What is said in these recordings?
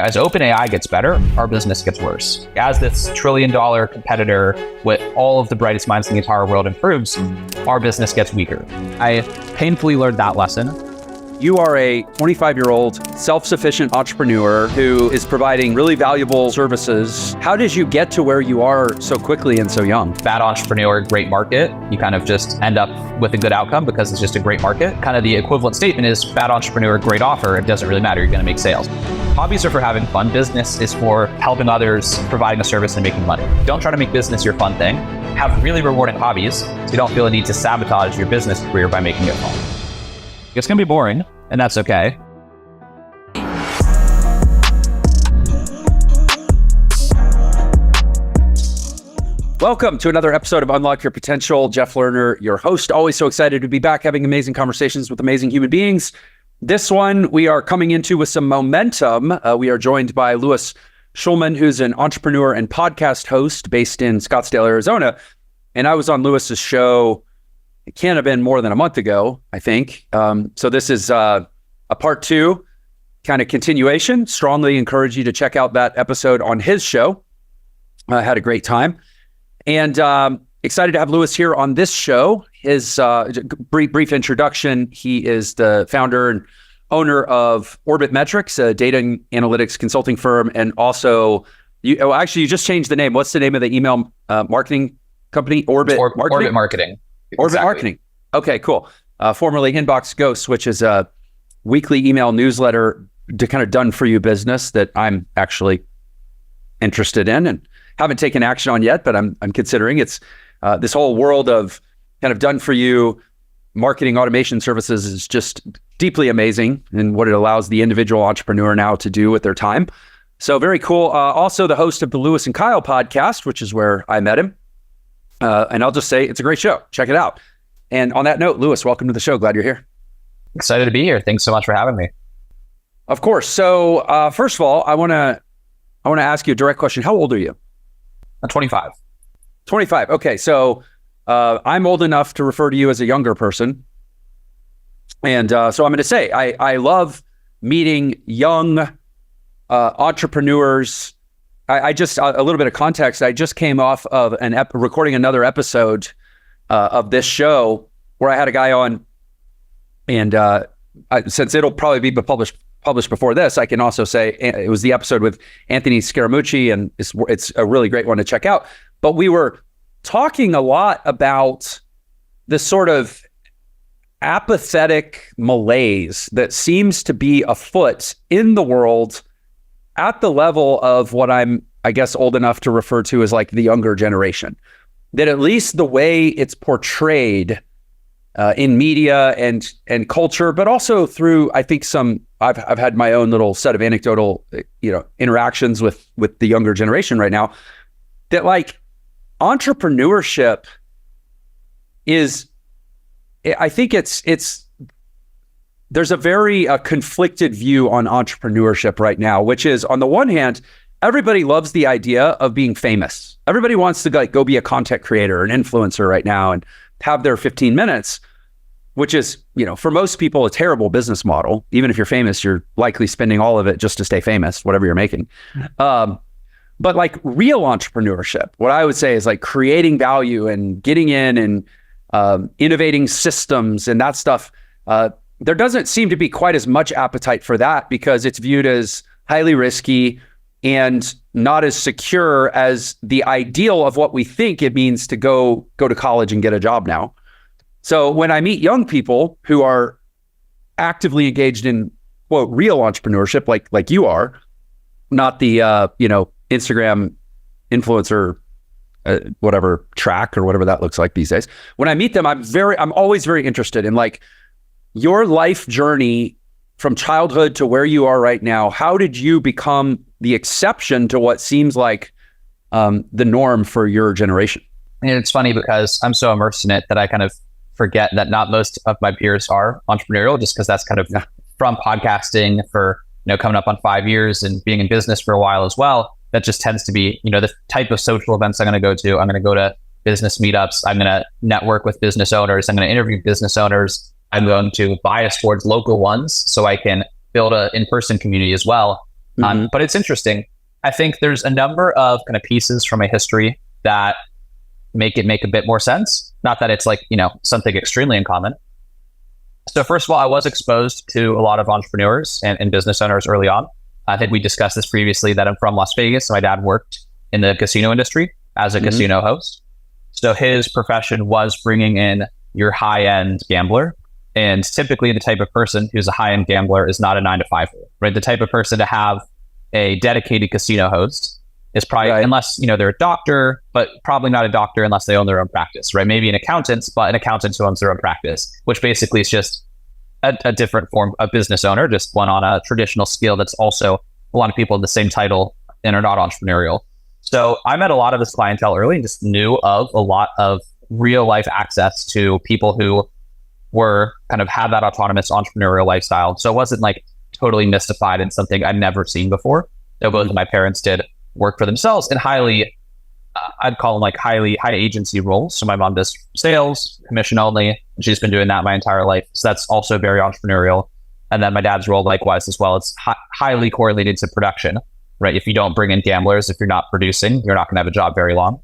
As OpenAI gets better, our business gets worse. As this trillion-dollar competitor with all of the brightest minds in the entire world improves, our business gets weaker. I painfully learned that lesson. You are a 25-year-old self-sufficient entrepreneur who is providing really valuable services. How did you get to where you are so quickly and so young? Bad entrepreneur, great market. You kind of just end up with a good outcome because it's just a great market. Kind of the equivalent statement is bad entrepreneur, great offer. It doesn't really matter. You're going to make sales. Hobbies are for having fun. Business is for helping others, providing a service, and making money. Don't try to make business your fun thing. Have really rewarding hobbies so you don't feel a need to sabotage your business career by making it fun. It's going to be boring, and that's okay. Welcome to another episode of Unlock Your Potential. Jeff Lerner, your host. Always so excited to be back having amazing conversations with amazing human beings. This one we are coming into with some momentum. We are joined by Louis Shulman, who's an entrepreneur and podcast host based in Scottsdale, Arizona. And I was on Louis's show, it can't have been more than a month ago, I think. So this is a part two kind of continuation. Strongly encourage you to check out that episode on his show. I had a great time. And excited to have Louis here on this show. His brief introduction, he is the founder and owner of Orbit Metrics, a data and analytics consulting firm. And also, you just changed the name. What's the name of the email marketing company? Orbit Marketing? Orbit Marketing. Orbit exactly. Marketing. Okay, cool. Formerly Inbox Ghosts, which is a weekly email newsletter to kind of done for you business that I'm actually interested in and haven't taken action on yet, but I'm considering. It's this whole world of kind of done for you marketing automation services is just deeply amazing in what it allows the individual entrepreneur now to do with their time. So very cool. Also the host of the Louis and Kyle podcast, which is where I met him. And I'll just say it's a great show. Check it out. And on that note, Louis, welcome to the show. Glad you're here. Excited to be here. Thanks so much for having me. Of course. So first of all, I want to ask you a direct question. How old are you? I'm 25. 25. Okay. So I'm old enough to refer to you as a younger person. And so I'm going to say, I love meeting young entrepreneurs. I just, a little bit of context, I just came off of recording another episode of this show where I had a guy on, and since it'll probably be published before this, I can also say it was the episode with Anthony Scaramucci, and it's a really great one to check out. But we were talking a lot about this sort of apathetic malaise that seems to be afoot in the world at the level of what I'm, I guess, old enough to refer to as like the younger generation. That at least the way it's portrayed in media and culture, but also through, I think I've had my own little set of anecdotal, interactions with the younger generation right now, that like entrepreneurship is, I think there's a very conflicted view on entrepreneurship right now, which is on the one hand, everybody loves the idea of being famous. Everybody wants to go be a content creator, an influencer right now and have their 15 minutes, which is, for most people, a terrible business model. Even if you're famous, you're likely spending all of it just to stay famous, whatever you're making. But like real entrepreneurship, what I would say is like creating value and getting in and innovating systems and that stuff. There doesn't seem to be quite as much appetite for that because it's viewed as highly risky and not as secure as the ideal of what we think it means to go to college and get a job now. So when I meet young people who are actively engaged in, quote, real entrepreneurship, like you are, not the, Instagram influencer, whatever track or whatever that looks like these days. When I meet them, I'm always very interested in like your life journey from childhood to where you are right now. How did you become the exception to what seems like the norm for your generation? And it's funny because I'm so immersed in it that I kind of forget that not most of my peers are entrepreneurial, just because that's kind of from podcasting for, coming up on 5 years and being in business for a while as well. That just tends to be, the type of social events I'm going to go to. I'm going to go to business meetups. I'm going to network with business owners. I'm going to interview business owners. I'm going to bias towards local ones so I can build an in-person community as well. But it's interesting. I think there's a number of kind of pieces from my history that make a bit more sense. Not that it's like, something extremely uncommon. So first of all, I was exposed to a lot of entrepreneurs and business owners early on. I think we discussed this previously, that I'm from Las Vegas. So my dad worked in the casino industry as a casino host. So his profession was bringing in your high-end gambler. And typically the type of person who's a high-end gambler is not a 9-to-5, right? The type of person to have a dedicated casino host is probably, unless, they're a doctor, but probably not a doctor unless they own their own practice, right? Maybe an accountant, but an accountant who owns their own practice, which basically is just a different form of business owner, just one on a traditional skill that's also a lot of people in the same title and are not entrepreneurial. So I met a lot of this clientele early and just knew of a lot of real life access to people who were kind of had that autonomous entrepreneurial lifestyle. So it wasn't like totally mystified in something I'd never seen before. Though both of my parents did work for themselves in I'd call them like high agency roles. So my mom does sales, commission only, and she's been doing that my entire life. So that's also very entrepreneurial. And then my dad's role likewise as well. It's highly correlated to production, right? If you don't bring in gamblers, if you're not producing, you're not going to have a job very long.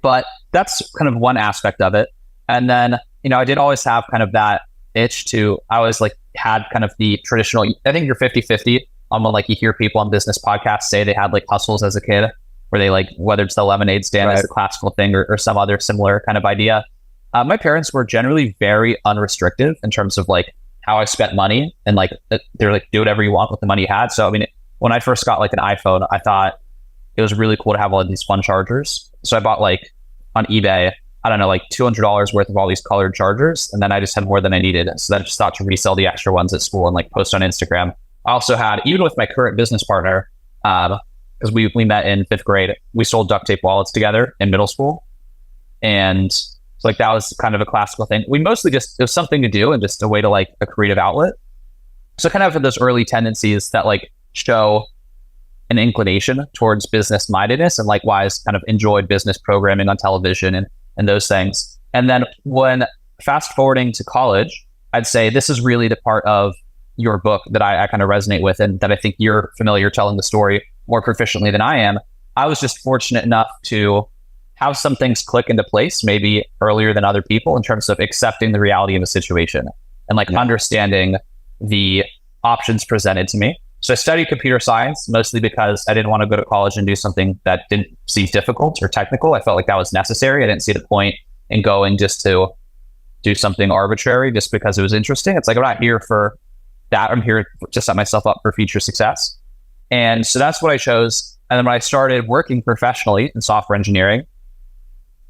But that's kind of one aspect of it. And then, I did always have kind of that itch I always had kind of the traditional, I think you're 50-50 on when you hear people on business podcasts say they had hustles as a kid, where they whether it's the lemonade stand as a classical thing or some other similar kind of idea. My parents were generally very unrestrictive in terms of how I spent money, and they're do whatever you want with the money you had. So, when I first got an iPhone, I thought it was really cool to have all of these fun chargers. So I bought on eBay, I don't know, $200 worth of all these colored chargers. And then I just had more than I needed. So then I just thought to resell the extra ones at school and post on Instagram. I also had, even with my current business partner, because we met in 5th grade, we sold duct tape wallets together in middle school. And so that was kind of a classical thing. We mostly it was something to do and just a way to a creative outlet. So kind of those early tendencies that show an inclination towards business mindedness, and likewise kind of enjoyed business programming on television and those things. And then when fast forwarding to college, I'd say this is really the part of your book that I kind of resonate with, and that I think you're familiar telling the story more proficiently than I am. I was just fortunate enough to have some things click into place maybe earlier than other people in terms of accepting the reality of a situation and understanding the options presented to me. So I studied computer science mostly because I didn't want to go to college and do something that didn't seem difficult or technical. I felt like that was necessary. I didn't see the point in going just to do something arbitrary just because it was interesting. It's I'm not here for that. I'm here to set myself up for future success. And so that's what I chose. And then when I started working professionally in software engineering,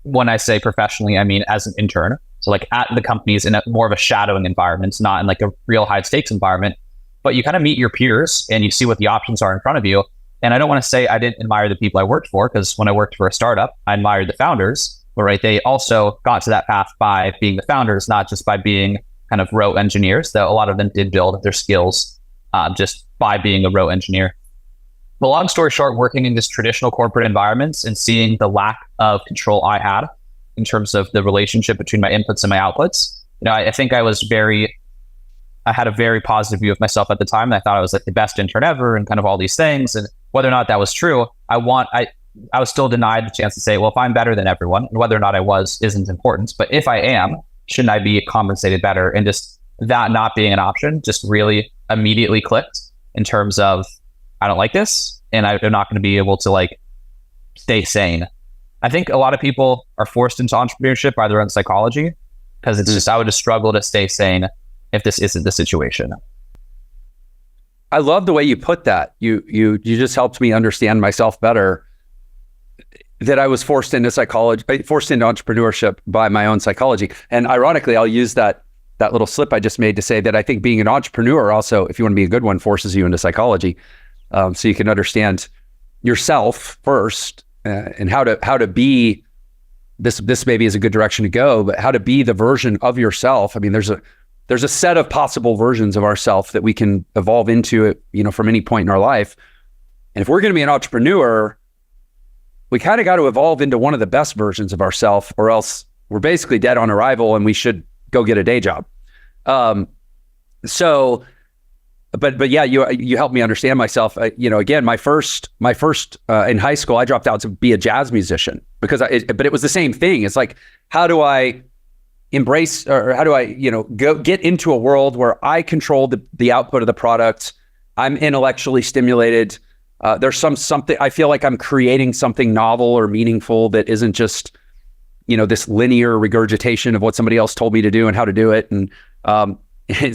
when I say professionally, I mean as an intern. So at the companies in more of a shadowing environment, not in a real high stakes environment. But you kind of meet your peers and you see what the options are in front of you. And I don't want to say I didn't admire the people I worked for, because when I worked for a startup, I admired the founders. But they also got to that path by being the founders, not just by being kind of rote engineers, though a lot of them did build their skills just by being a rote engineer. But long story short, working in just traditional corporate environments and seeing the lack of control I had in terms of the relationship between my inputs and my outputs, I think I had a very positive view of myself at the time. And I thought I was the best intern ever and kind of all these things. And whether or not that was true, I was still denied the chance to say, well, if I'm better than everyone, and whether or not I was isn't important. But if I am, shouldn't I be compensated better? And just that not being an option just really immediately clicked in terms of, I don't like this, and I'm not going to be able to stay sane. I think a lot of people are forced into entrepreneurship by their own psychology, because it's just, I would just struggle to stay sane if this isn't the situation. I love the way you put that. You just helped me understand myself better, that I was forced into entrepreneurship by my own psychology. And ironically, I'll use that little slip I just made to say that I think being an entrepreneur also, if you want to be a good one, forces you into psychology. So you can understand yourself first, and how to be, this maybe is a good direction to go, but how to be the version of yourself. There's a set of possible versions of ourself that we can evolve into, from any point in our life. And if we're going to be an entrepreneur, we kind of got to evolve into one of the best versions of ourselves, or else we're basically dead on arrival and we should go get a day job. So but yeah, you helped me understand myself. Again, my first in high school, I dropped out to be a jazz musician but it was the same thing. It's like, how do I embrace, or how do I, get into a world where I control the output of the product? I'm intellectually stimulated. There's something, I feel like I'm creating something novel or meaningful that isn't just, this linear regurgitation of what somebody else told me to do and how to do it. And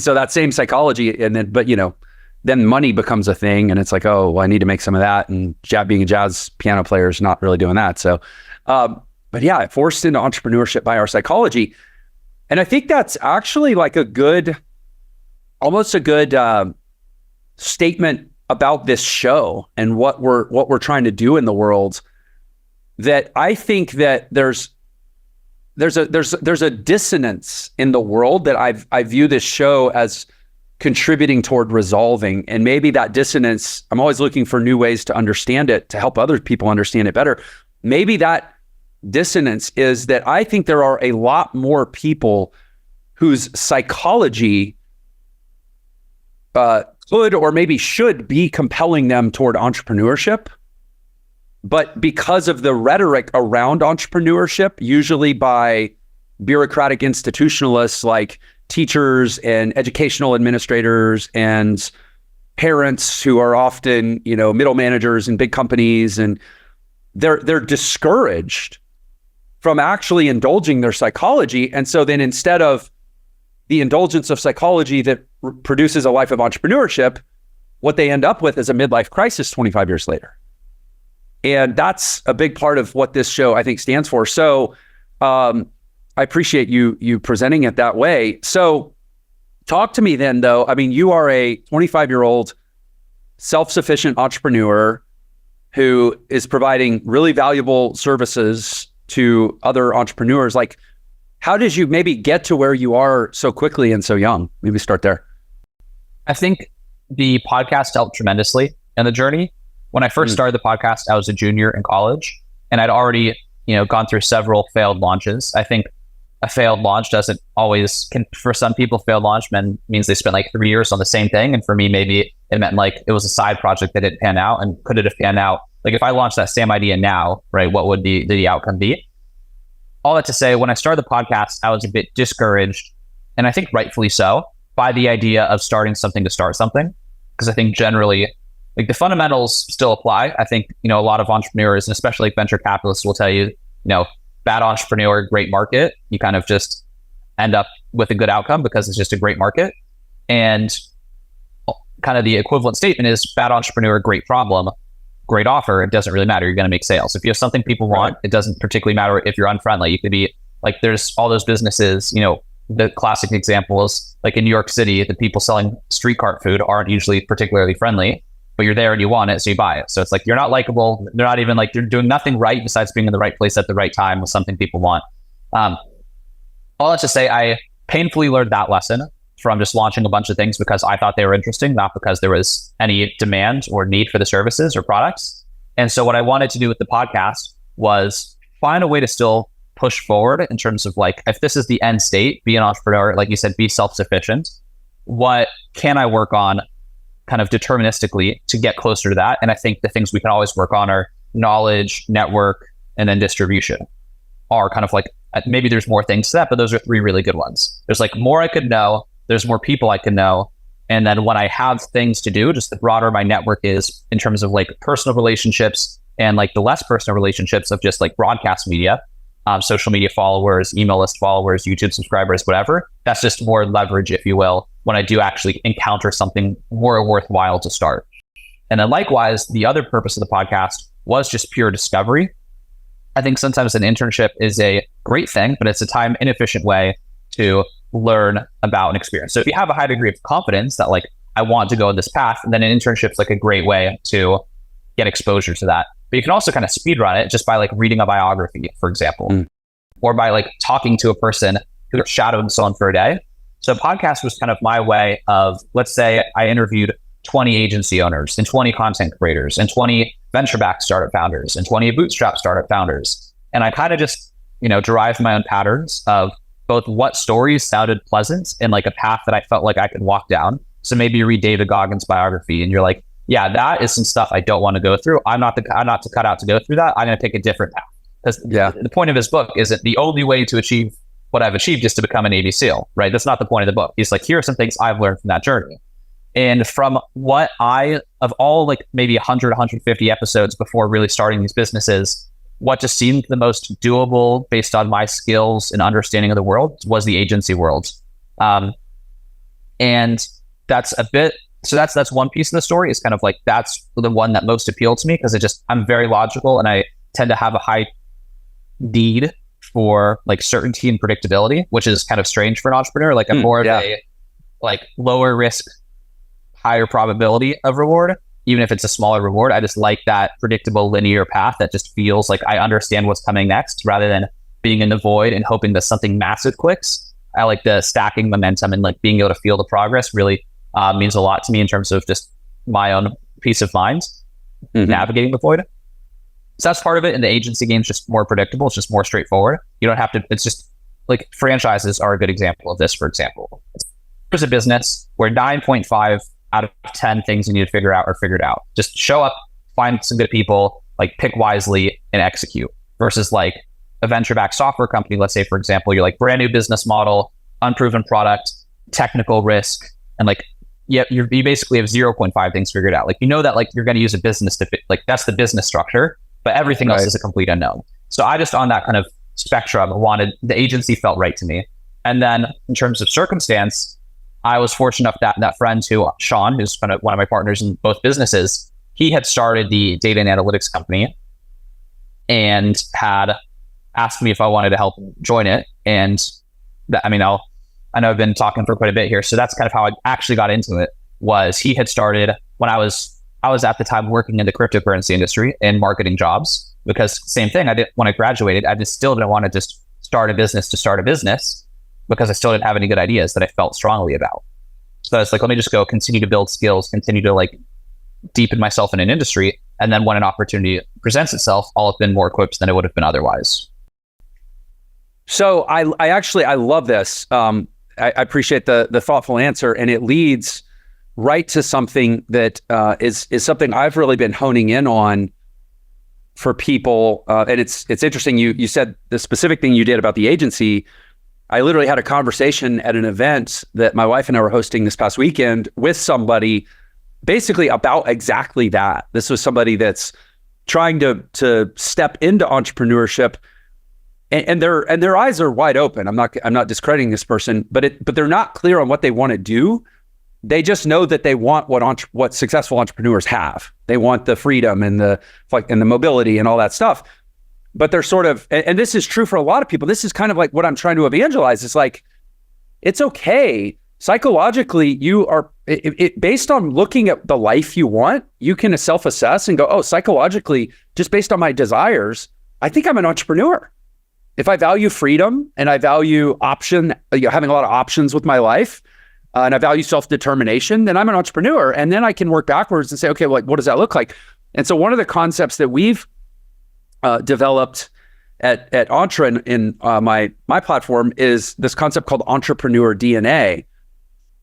so that same psychology, then money becomes a thing, and it's like, oh, well, I need to make some of that. And being a jazz piano player is not really doing that. So, but yeah, forced into entrepreneurship by our psychology. And I think that's actually like almost a good statement about this show and what we're trying to do in the world. That I think that there's a dissonance in the world that I view this show as contributing toward resolving. And maybe that dissonance, I'm always looking for new ways to understand it, to help other people understand it better. Maybe that dissonance is that I think there are a lot more people whose psychology could or maybe should be compelling them toward entrepreneurship. But because of the rhetoric around entrepreneurship, usually by bureaucratic institutionalists like teachers and educational administrators and parents who are often, middle managers in big companies, and they're discouraged from actually indulging their psychology. And so then instead of the indulgence of psychology that produces a life of entrepreneurship, what they end up with is a midlife crisis 25 years later. And that's a big part of what this show, I think, stands for. So I appreciate you presenting it that way. So talk to me then, though. I mean, you are a 25-year-old self-sufficient entrepreneur who is providing really valuable services to other entrepreneurs. Like, how did you maybe get to where you are so quickly and so young? Maybe start there. I think the podcast helped tremendously in the journey. When I first started the podcast, I was a junior in college, and I'd already, gone through several failed launches. I think a failed launch doesn't always, for some people, failed launch means they spent like 3 years on the same thing. And for me, maybe it meant like it was a side project that didn't pan out. And could it have panned out? Like if I launched that same idea now, right, what would the outcome be? All that to say, when I started the podcast, I was a bit discouraged, and I think rightfully so, by the idea of starting something to start something. Because I think generally, like the fundamentals still apply. I think, a lot of entrepreneurs, and especially like venture capitalists, will tell you, bad entrepreneur, great market. You kind of just end up with a good outcome because it's just a great market. And kind of the equivalent statement is bad entrepreneur, great problem, great offer. It doesn't really matter. You're going to make sales. If you have something people want, it doesn't particularly matter if you're unfriendly. You could be like, there's all those businesses, the classic example is like in New York City, the people selling street cart food aren't usually particularly friendly, but you're there and you want it, so you buy it. So it's like, you're not likable. They're not even like, you're doing nothing right besides being in the right place at the right time with something people want. All that to say, I painfully learned that lesson from just launching a bunch of things because I thought they were interesting, not because there was any demand or need for the services or products. And so what I wanted to do with the podcast was find a way to still push forward in terms of like, if this is the end state, be an entrepreneur, like you said, be self-sufficient. What can I work on kind of deterministically to get closer to that? And I think the things we can always work on are knowledge, network, and then distribution are kind of like, maybe there's more things to that, but those are three really good ones. There's like more I could know, there's more people I can know. And then when I have things to do, just the broader my network is in terms of like personal relationships and like the less personal relationships of just like broadcast media, social media followers, email list followers, YouTube subscribers, whatever. That's just more leverage, if you will, when I do actually encounter something more worthwhile to start. And then likewise, the other purpose of the podcast was just pure discovery. I think sometimes an internship is a great thing, but it's a time inefficient way to learn about an experience. So if you have a high degree of confidence that like, I want to go in this path, then an internship is like a great way to get exposure to that. But you can also kind of speed run it just by like reading a biography, for example, or by like talking to a person who's shadowing someone for a day. So podcast was kind of my way of, let's say I interviewed 20 agency owners and 20 content creators and 20 venture-backed startup founders and 20 bootstrap startup founders. And I kind of just, derived my own patterns of both what stories sounded pleasant and like a path that I felt like I could walk down So maybe you read David Goggins' biography and you're like, yeah, that is some stuff I don't want to go through. I'm not to cut out to go through that. I'm going to pick a different path. Because the point of his book isn't the only way to achieve what I've achieved is to become a Navy SEAL, right? That's not the point of the book. He's like, here are some things I've learned from that journey. And from what of all like maybe 100, 150 episodes before really starting these businesses, what just seemed the most doable based on my skills and understanding of the world was the agency world. And that's a bit, so that's one piece of the story is kind of like, that's the one that most appealed to me because I'm very logical and I tend to have a high need for like certainty and predictability, which is kind of strange for an entrepreneur. Like I'm more of a like lower risk, higher probability of reward, even if it's a smaller reward. I just like that predictable linear path that just feels like I understand what's coming next rather than being in the void and hoping that something massive clicks. I like the stacking momentum and like being able to feel the progress really means a lot to me in terms of just my own peace of mind navigating the void. So that's part of it. And the agency game is just more predictable. It's just more straightforward. You don't have to, it's just like franchises are a good example of this, for example. There's a business where 9.5 out of 10 things you need to figure out are figured out. Just show up, find some good people, like pick wisely and execute versus like a venture-backed software company. Let's say, for example, you're like brand new business model, unproven product, technical risk, and like, you basically have 0.5 things figured out. Like, you know that like you're going to use a business to like, that's the business structure, but everything else is a complete unknown. So I just on that kind of spectrum the agency felt right to me. And then in terms of circumstance, I was fortunate enough that friend Sean, who's kind of one of my partners in both businesses, he had started the data and analytics company and had asked me if I wanted to help join it. And I know I've been talking for quite a bit here. So that's kind of how I actually got into it. Was he had started when I was at the time working in the cryptocurrency industry and marketing jobs, because same thing. When I graduated, I just still didn't want to just start a business to start a business because I still didn't have any good ideas that I felt strongly about. So it's like, let me just go continue to build skills, continue to like deepen myself in an industry. And then when an opportunity presents itself, I'll have been more equipped than it would have been otherwise. So I love this. I appreciate the thoughtful answer, and it leads right to something that is something I've really been honing in on for people. And it's interesting. You said the specific thing you did about the agency. I literally had a conversation at an event that my wife and I were hosting this past weekend with somebody basically about exactly that. This was somebody that's trying to step into entrepreneurship, and their eyes are wide open. I'm not discrediting this person, but they're not clear on what they want to do. They just know that they want what successful entrepreneurs have. They want the freedom and the mobility and all that stuff. But they're sort of, and this is true for a lot of people. This is kind of like what I'm trying to evangelize. It's like, it's okay. Psychologically, you are, based on looking at the life you want, you can self-assess and go, oh, psychologically, just based on my desires, I think I'm an entrepreneur. If I value freedom and I value having a lot of options with my life, and I value self-determination, then I'm an entrepreneur. And then I can work backwards and say, okay, well, what does that look like? And so one of the concepts that we've developed at Entre in my platform is this concept called entrepreneur DNA.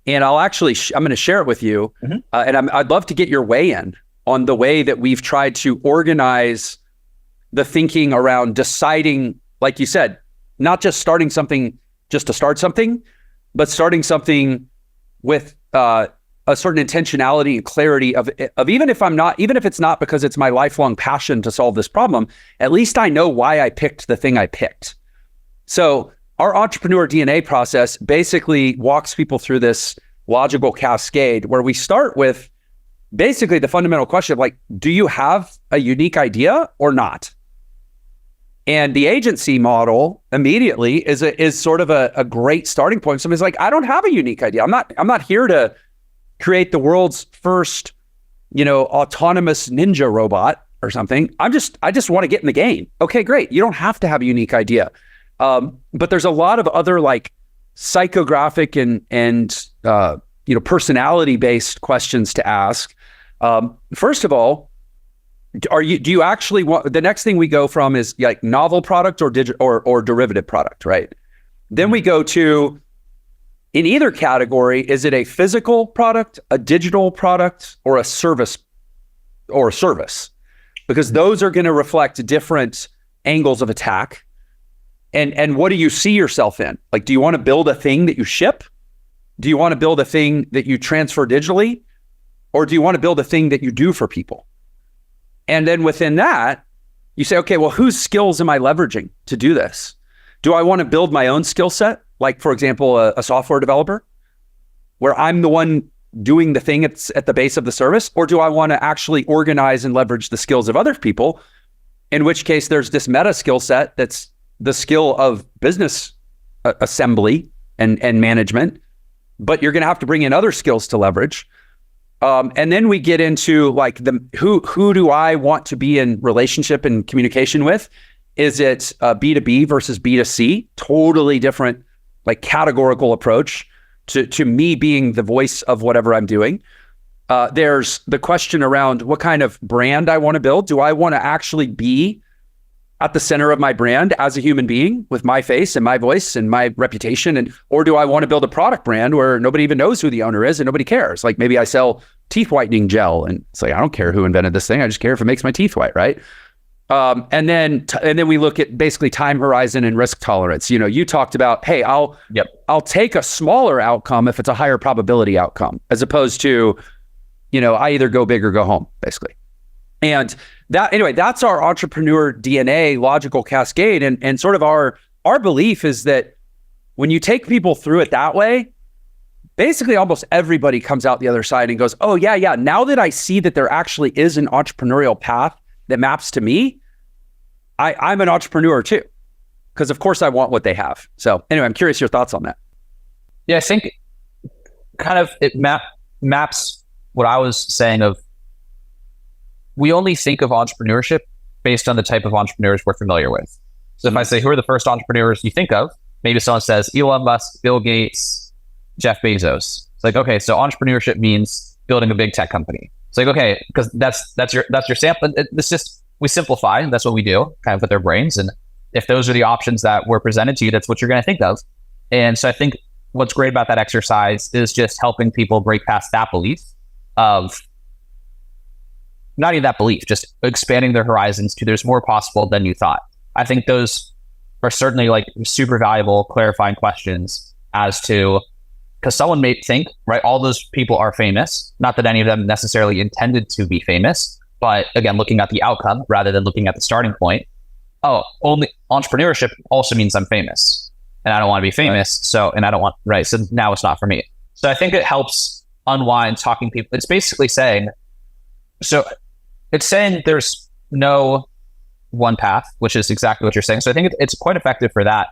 And I'm going to share it with you. And I'd love to get your weigh in on the way that we've tried to organize the thinking around deciding, like you said, not just starting something just to start something, but starting something with a certain intentionality and clarity of even if it's not because it's my lifelong passion to solve this problem, at least I know why I picked the thing I picked. So our entrepreneur DNA process basically walks people through this logical cascade where we start with basically the fundamental question of like, do you have a unique idea or not? And the agency model immediately is sort of a great starting point. Somebody's like, I don't have a unique idea. I'm not here to create the world's first, autonomous ninja robot or something. I just want to get in the game. Okay, great. You don't have to have a unique idea. But there's a lot of other like psychographic and personality-based questions to ask. First of all, do you actually want, the next thing we go from is like novel product or derivative product, right? Then we go to, in either category, is it a physical product, a digital product, or a service? Because those are going to reflect different angles of attack. And what do you see yourself in? Like, do you want to build a thing that you ship? Do you want to build a thing that you transfer digitally? Or do you want to build a thing that you do for people? And then within that, you say, okay, well, whose skills am I leveraging to do this? Do I want to build my own skill set? Like, for example, a software developer, where I'm the one doing the thing at the base of the service? Or do I want to actually organize and leverage the skills of other people? In which case, there's this meta skill set that's the skill of business assembly and management, but you're going to have to bring in other skills to leverage. And then we get into like who do I want to be in relationship and communication with? Is it B2B versus B2C? Totally different, like categorical approach to me being the voice of whatever I'm doing. There's the question around what kind of brand I want to build. Do I want to actually be at the center of my brand as a human being with my face and my voice and my reputation? Or do I want to build a product brand where nobody even knows who the owner is and nobody cares? Like maybe I sell teeth whitening gel and it's like, I don't care who invented this thing. I just care if it makes my teeth white, right? And then we look at basically time horizon and risk tolerance. You know, you talked about, hey, I'll take a smaller outcome if it's a higher probability outcome, as opposed to, you know, I either go big or go home, basically. And that's our entrepreneur DNA logical cascade. And sort of our belief is that when you take people through it that way, basically almost everybody comes out the other side and goes, oh yeah. Now that I see that there actually is an entrepreneurial path that maps to me, I'm an entrepreneur too. Because of course I want what they have. So anyway, I'm curious your thoughts on that. Yeah, I think kind of it maps what I was saying of, we only think of entrepreneurship based on the type of entrepreneurs we're familiar with. So if I say, who are the first entrepreneurs you think of? Maybe someone says Elon Musk, Bill Gates, Jeff Bezos. It's like, okay, so entrepreneurship means building a big tech company. It's like, okay, because that's your sample. It's just, we simplify, and that's what we do kind of with our brains. And if those are the options that were presented to you, that's what you're going to think of. And so I think what's great about that exercise is just helping people break past that belief of, not even that belief, just expanding their horizons to there's more possible than you thought. I think those are certainly like super valuable clarifying questions as to, because someone may think, right, all those people are famous, not that any of them necessarily intended to be famous, but again, looking at the outcome rather than looking at the starting point. Oh, only entrepreneurship also means I'm famous and I don't want to be famous. Right. So now it's not for me. So I think it helps unwind talking people. It's basically saying, it's saying there's no one path, which is exactly what you're saying. So I think it's quite effective for that.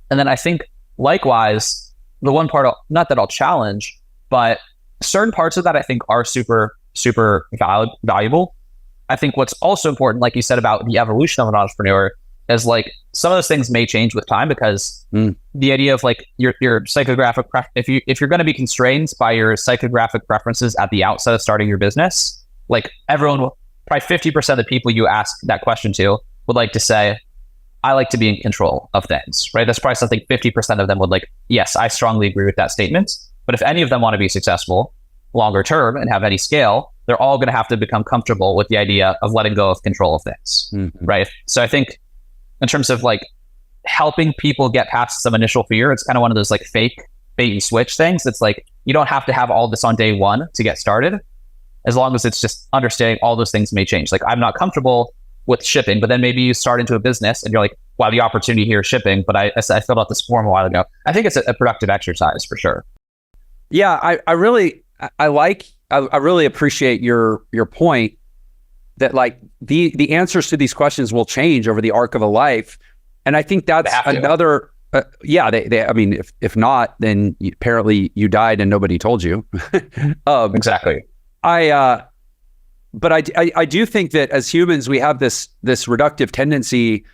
And then I think likewise, the one part, not that I'll challenge, but certain parts of that I think are super, super valuable. I think what's also important, like you said about the evolution of an entrepreneur, is like some of those things may change with time, because the idea of like your psychographic, if you're going to be constrained by your psychographic preferences at the outset of starting your business, like everyone, probably 50% of the people you ask that question to would like to say, I like to be in control of things, right? That's probably something 50% of them would like, yes, I strongly agree with that statement. But if any of them want to be successful longer term and have any scale, they're all going to have to become comfortable with the idea of letting go of control of things, right? So I think in terms of like helping people get past some initial fear, it's kind of one of those like fake bait and switch things. It's like, you don't have to have all this on day one to get started, as long as it's just understanding all those things may change. Like, I'm not comfortable with shipping, but then maybe you start into a business and you're like, wow, the opportunity here is shipping, but I filled out this form a while ago. I think it's a productive exercise for sure. Yeah, I really appreciate your point that like the answers to these questions will change over the arc of a life. And I think that's another, I mean, if not, then apparently you died and nobody told you. Exactly. But I do think that as humans, we have this reductive tendency,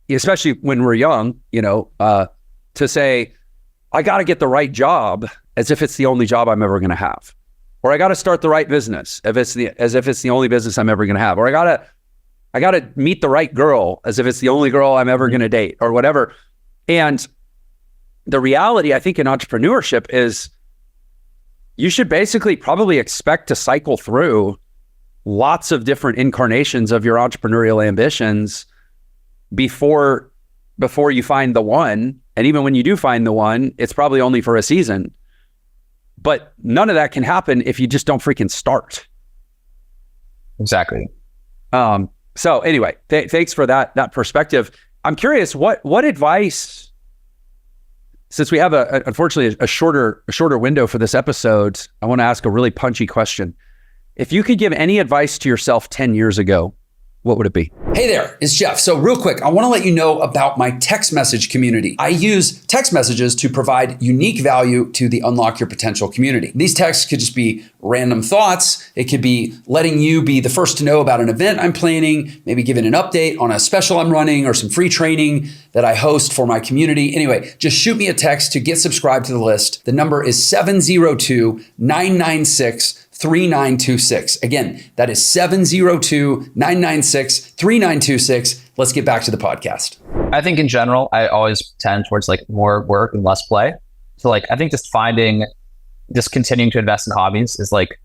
especially when we're young, to say, I got to get the right job as if it's the only job I'm ever going to have, or I got to start the right business as if it's the only business I'm ever going to have, or I got to meet the right girl as if it's the only girl I'm ever going to date, or whatever. And the reality, I think, in entrepreneurship is you should basically probably expect to cycle through lots of different incarnations of your entrepreneurial ambitions before you find the one. And even when you do find the one, it's probably only for a season. But none of that can happen if you just don't freaking start. Exactly. So anyway, thanks for that perspective. I'm curious, what advice, since we have unfortunately a shorter window for this episode, I want to ask a really punchy question. If you could give any advice to yourself 10 years ago, what would it be? Hey there, it's Jeff. So real quick, I want to let you know about my text message community. I use text messages to provide unique value to the Unlock Your Potential community. These texts could just be random thoughts. It could be letting you be the first to know about an event I'm planning, maybe giving an update on a special I'm running or some free training that I host for my community. Anyway, just shoot me a text to get subscribed to the list. The number is 702-996-3926. Again, that is 702-996-3926. Let's get back to the podcast. I think in general, I always tend towards like more work and less play. So like, I think just continuing to invest in hobbies is like,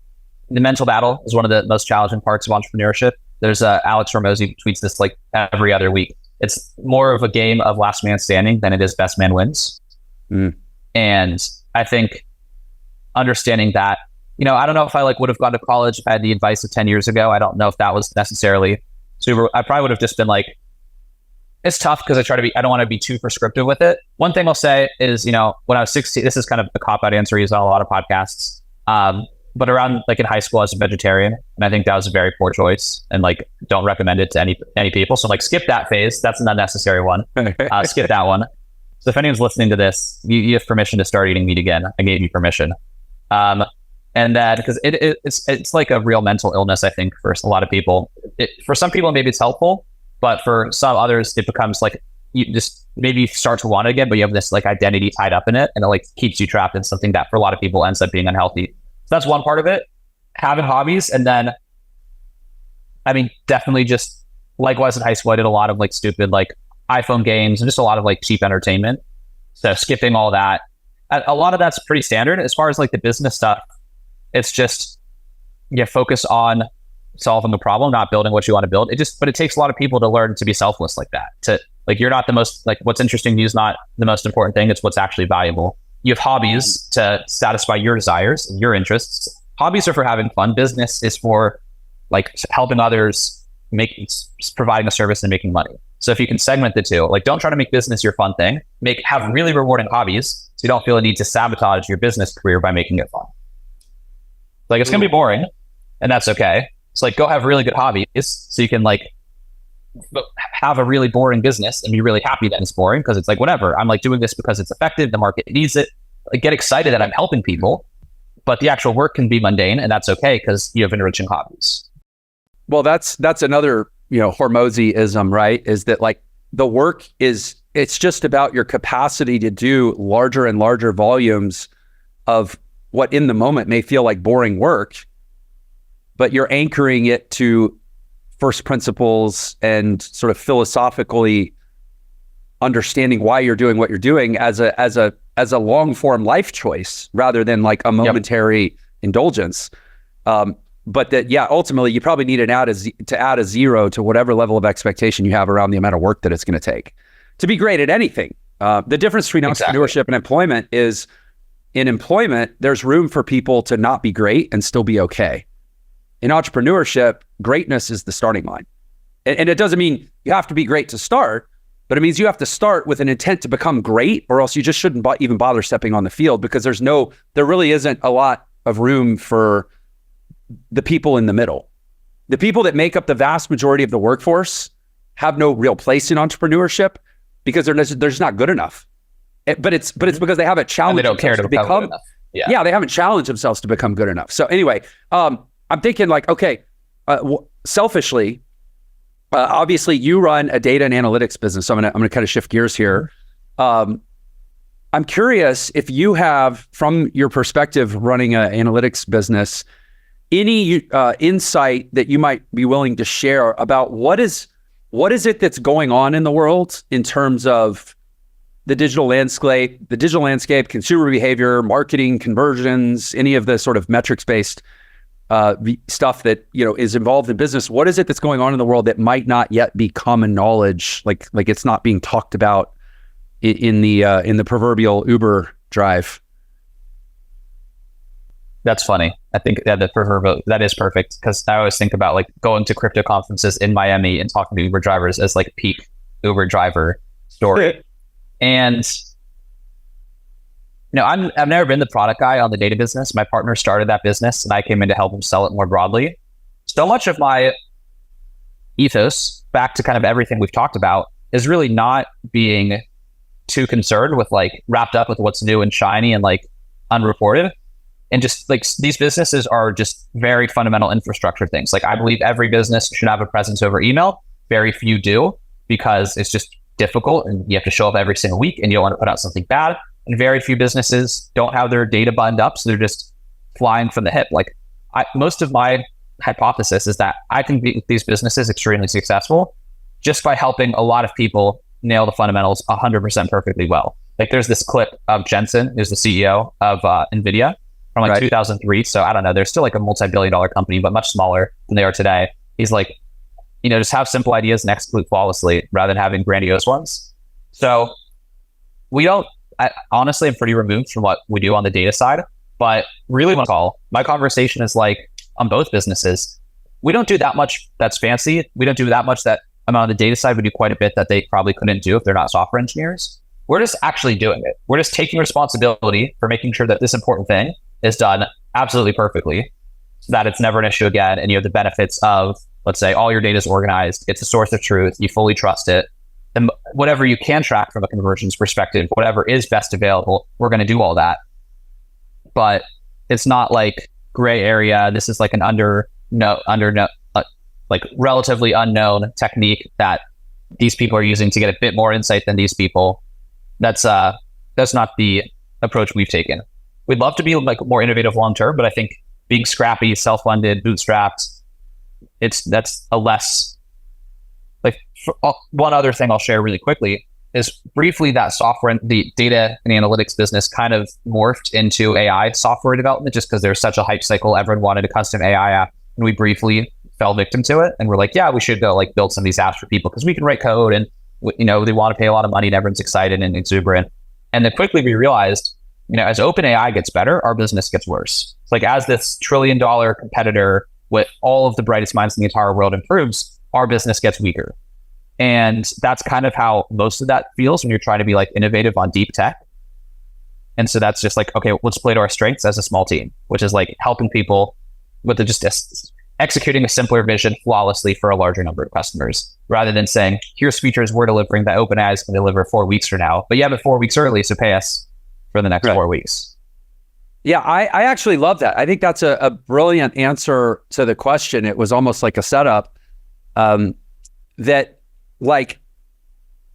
the mental battle is one of the most challenging parts of entrepreneurship. There's Alex Hormozi tweets this like every other week. It's more of a game of last man standing than it is best man wins. And I think understanding that, I don't know if I would have gone to college if I had the advice of 10 years ago. I don't know if that was necessarily super. I probably would have just been like, it's tough because I don't want to be too prescriptive with it. One thing I'll say is, when I was 16, this is kind of a cop-out answer used on a lot of podcasts. But around like in high school, I was a vegetarian, and I think that was a very poor choice, and like don't recommend it to any people. So like skip that phase. That's an unnecessary one. Skip that one. So if anyone's listening to this, you have permission to start eating meat again. I gave you permission. And that because it's like a real mental illness, I think, for a lot of people. For some people, maybe it's helpful, but for some others, it becomes like you just maybe start to want it again, but you have this like identity tied up in it, and it like keeps you trapped in something that for a lot of people ends up being unhealthy. So that's one part of it, having hobbies. And then, I mean, definitely just likewise in high school, I did a lot of like stupid like iPhone games and just a lot of like cheap entertainment. So skipping all that, a lot of that's pretty standard. As far as like the business stuff, it's just focus on solving the problem, not building what you want to build. But it takes a lot of people to learn to be selfless like that. To like, you're not the most, like what's interesting to you is not the most important thing. It's what's actually valuable. You have hobbies to satisfy your desires and your interests. Hobbies are for having fun. Business is for like helping others, providing a service and making money. So if you can segment the two, like don't try to make business your fun thing. Have really rewarding hobbies so you don't feel a need to sabotage your business career by making it fun. Like it's gonna be boring, and that's okay. So like go have really good hobbies so you can like have a really boring business and be really happy that it's boring because it's like whatever. I'm like doing this because it's effective. The market needs it. Like get excited that I'm helping people, but the actual work can be mundane, and that's okay because you have enriching hobbies. Well, that's another Hormozi-ism, right? Is that like the work it's just about your capacity to do larger and larger volumes of what in the moment may feel like boring work, but you're anchoring it to first principles and sort of philosophically understanding why you're doing what you're doing as a long form life choice rather than like a momentary indulgence. But that, ultimately you probably need to add a zero to whatever level of expectation you have around the amount of work that it's going to take to be great at anything. The difference between entrepreneurship and employment is in employment, there's room for people to not be great and still be okay. In entrepreneurship, greatness is the starting line. And it doesn't mean you have to be great to start, but it means you have to start with an intent to become great, or else you just shouldn't even bother stepping on the field because there really isn't a lot of room for the people in the middle. The people that make up the vast majority of the workforce have no real place in entrepreneurship because they're just not good enough. But it's because they haven't challenged they don't care to become good enough. Yeah, they haven't challenged themselves to become good enough. So anyway, I'm thinking like, okay, selfishly, obviously you run a data and analytics business. So I'm gonna kind of shift gears here. I'm curious if you have, from your perspective, running an analytics business, any insight that you might be willing to share about what is it that's going on in the world in terms of the digital landscape, consumer behavior, marketing, conversions, any of the sort of metrics-based stuff that is involved in business. What is it that's going on in the world that might not yet be common knowledge? Like it's not being talked about in the proverbial Uber drive. That's funny. I think that is perfect, because I always think about like going to crypto conferences in Miami and talking to Uber drivers as like peak Uber driver story. And I've never been the product guy on the data business. My partner started that business and I came in to help him sell it more broadly. So much of my ethos, back to kind of everything we've talked about, is really not being too concerned with like wrapped up with what's new and shiny and like unreported. And just like these businesses are just very fundamental infrastructure things. Like I believe every business should have a presence over email. Very few do, because it's just difficult and you have to show up every single week and you don't want to put out something bad. And very few businesses don't have their data buttoned up, so they're just flying from the hip. Like most of my hypothesis is that I can make these businesses extremely successful just by helping a lot of people nail the fundamentals 100% perfectly well. Like there's this clip of Jensen, who's the CEO of NVIDIA from like 2003. So I don't know, they're still like a multi-billion-dollar company, but much smaller than they are today. He's like, just have simple ideas and execute flawlessly rather than having grandiose ones. So honestly, I'm pretty removed from what we do on the data side, but really my conversation is like on both businesses. We don't do that much that's fancy. We don't do that much that on the data side. We do quite a bit that they probably couldn't do if they're not software engineers. We're just actually doing it. We're just taking responsibility for making sure that this important thing is done absolutely perfectly, so that it's never an issue again. And you have the benefits of, let's say, all your data is organized. It's a source of truth. You fully trust it. And whatever you can track from a conversions perspective, whatever is best available, we're going to do all that. But it's not like gray area. This is like an like relatively unknown technique that these people are using to get a bit more insight than these people. That's not the approach we've taken. We'd love to be like more innovative long term, but I think being scrappy, self-funded, bootstrapped, that's a less like. One other thing I'll share really quickly is briefly that software, the data and analytics business kind of morphed into AI software development just because there's such a hype cycle. Everyone wanted a custom AI app, and we briefly fell victim to it. And we're like, yeah, we should go like build some of these apps for people because we can write code and they want to pay a lot of money and everyone's excited and exuberant. And then quickly we realized, as OpenAI gets better, our business gets worse. It's like as this $1 trillion competitor with all of the brightest minds in the entire world improves, our business gets weaker. And that's kind of how most of that feels when you're trying to be like innovative on deep tech. And so that's just like, okay, let's play to our strengths as a small team, which is like helping people with just executing a simpler vision flawlessly for a larger number of customers, rather than saying, here's features we're delivering that OpenAI is going to deliver 4 weeks from now. But you have it 4 weeks early, so pay us for the next 4 weeks. Yeah, I actually love that. I think that's a brilliant answer to the question. It was almost like a setup that like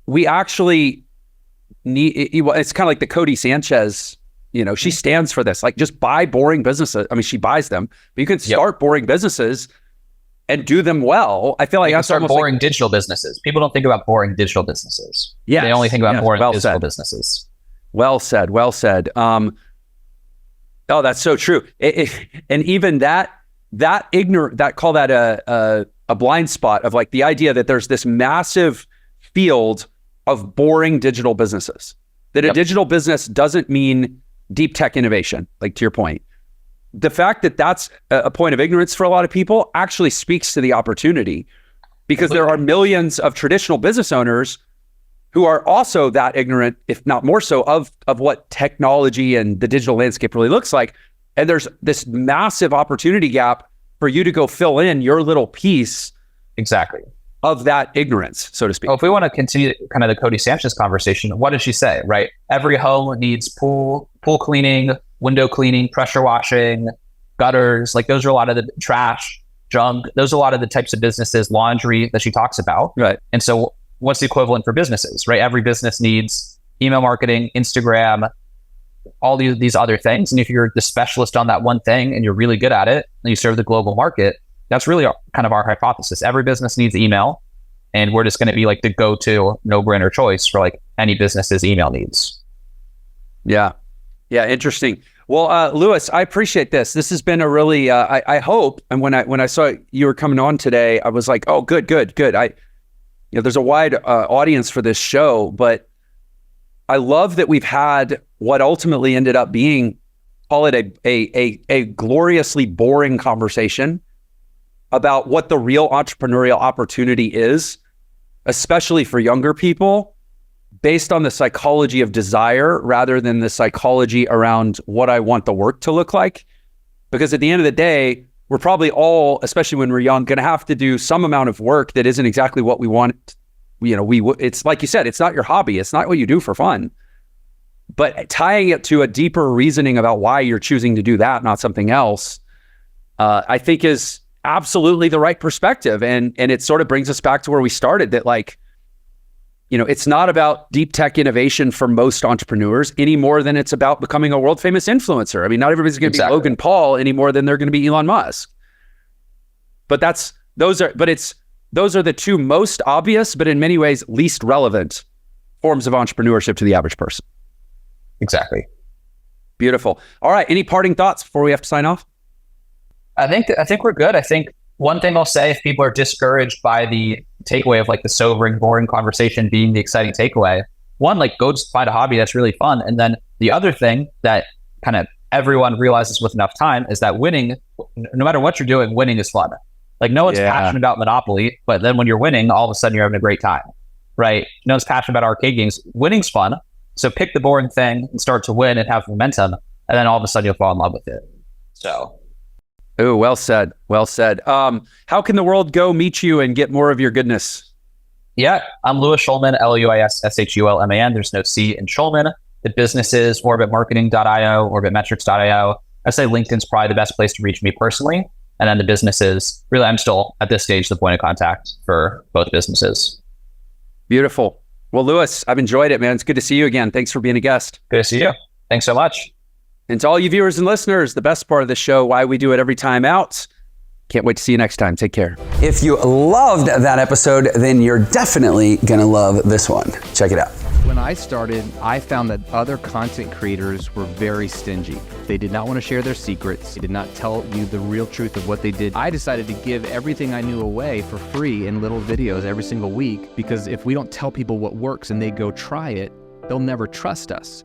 we actually need. It's kind of like the Cody Sanchez, she stands for this. Like just buy boring businesses. I mean, she buys them, but you can start boring businesses and do them well. I feel like you can start boring digital businesses. People don't think about boring digital businesses. Yeah, they only think about boring physical businesses. Well said. Well said. Oh, that's so true. And even that call that a blind spot of like the idea that there's this massive field of boring digital businesses, that a digital business doesn't mean deep tech innovation, like to your point. The fact that that's a point of ignorance for a lot of people actually speaks to the opportunity, because there are millions of traditional business owners who are also that ignorant, if not more so, of what technology and the digital landscape really looks like. And there's this massive opportunity gap for you to go fill in your little piece of that ignorance, so to speak. If we want to continue kind of the Cody Sanchez conversation, what did she say, right? Every home needs pool cleaning, window cleaning, pressure washing, gutters. Like those are a lot of the trash, junk. Those are a lot of the types of businesses, laundry that she talks about. Right. And so what's the equivalent for businesses, right? Every business needs email marketing, Instagram, all these other things. And if you're the specialist on that one thing and you're really good at it and you serve the global market, that's really kind of our hypothesis. Every business needs email And we're just going to be like the go-to no-brainer choice for like any business's email needs. Yeah. Yeah. Interesting. Well, Louis, I appreciate this. This has been a really, I hope, and when I saw you were coming on today, I was like, oh, good. There's a wide audience for this show, but I love that we've had what ultimately ended up being, call it a gloriously boring conversation about what the real entrepreneurial opportunity is, especially for younger people, based on the psychology of desire rather than the psychology around what I want the work to look like. Because at the end of the day, we're probably all, especially when we're young, going to have to do some amount of work that isn't exactly what we want. It's like you said, it's not your hobby. It's not what you do for fun. But tying it to a deeper reasoning about why you're choosing to do that, not something else, I think is absolutely the right perspective. And it sort of brings us back to where we started, that like, it's not about deep tech innovation for most entrepreneurs any more than it's about becoming a world famous influencer. I mean, not everybody's going to be Logan Paul any more than they're going to be Elon Musk. But those are the two most obvious, but in many ways least relevant forms of entrepreneurship to the average person. Exactly. Beautiful. All right. Any parting thoughts before we have to sign off? I think we're good. I think one thing I'll say, if people are discouraged by the takeaway of like the sobering, boring conversation being the exciting takeaway, one, like go just find a hobby that's really fun. And then the other thing that kind of everyone realizes with enough time is that winning, no matter what you're doing, winning is fun. Like no one's passionate about Monopoly, but then when you're winning, all of a sudden you're having a great time, right? No one's passionate about arcade games. Winning's fun. So pick the boring thing and start to win and have momentum. And then all of a sudden you'll fall in love with it. So. Oh, well said. Well said. How can the world go meet you and get more of your goodness? Yeah, I'm Louis Shulman, LuisShulman. There's no C in Shulman. The business is orbitmarketing.io, orbitmetrics.io. I say LinkedIn's probably the best place to reach me personally. And then the business is really, I'm still at this stage, the point of contact for both businesses. Beautiful. Well, Louis, I've enjoyed it, man. It's good to see you again. Thanks for being a guest. Good to see you. Thanks so much. And to all you viewers and listeners, the best part of the show, why we do it every time out. Can't wait to see you next time. Take care. If you loved that episode, then you're definitely going to love this one. Check it out. When I started, I found that other content creators were very stingy. They did not want to share their secrets. They did not tell you the real truth of what they did. I decided to give everything I knew away for free in little videos every single week, because if we don't tell people what works and they go try it, they'll never trust us.